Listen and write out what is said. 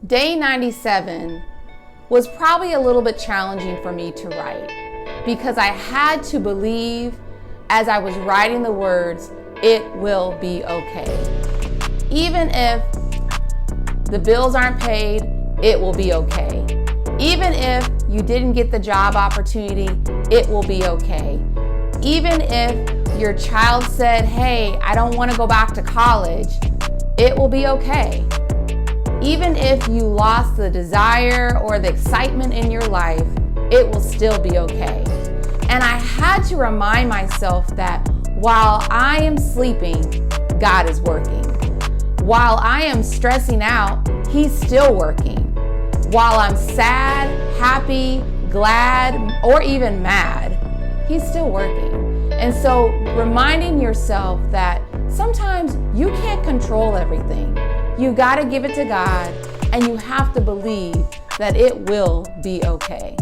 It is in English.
Day 97 was probably a little bit challenging for me to write because I had to believe as I was writing the words, it will be okay. Even if the bills aren't paid, it will be okay. Even if you didn't get the job opportunity, it will be okay. Even if your child said, hey, I don't want to go back to college, it will be okay. Even if you lost the desire or the excitement in your life, it will still be okay. And I had to remind myself that while I am sleeping, God is working. While I am stressing out, He's still working. While I'm sad, happy, glad, or even mad, He's still working. And so reminding yourself that sometimes you can't control everything. You got to give it to God, and you have to believe that it will be okay.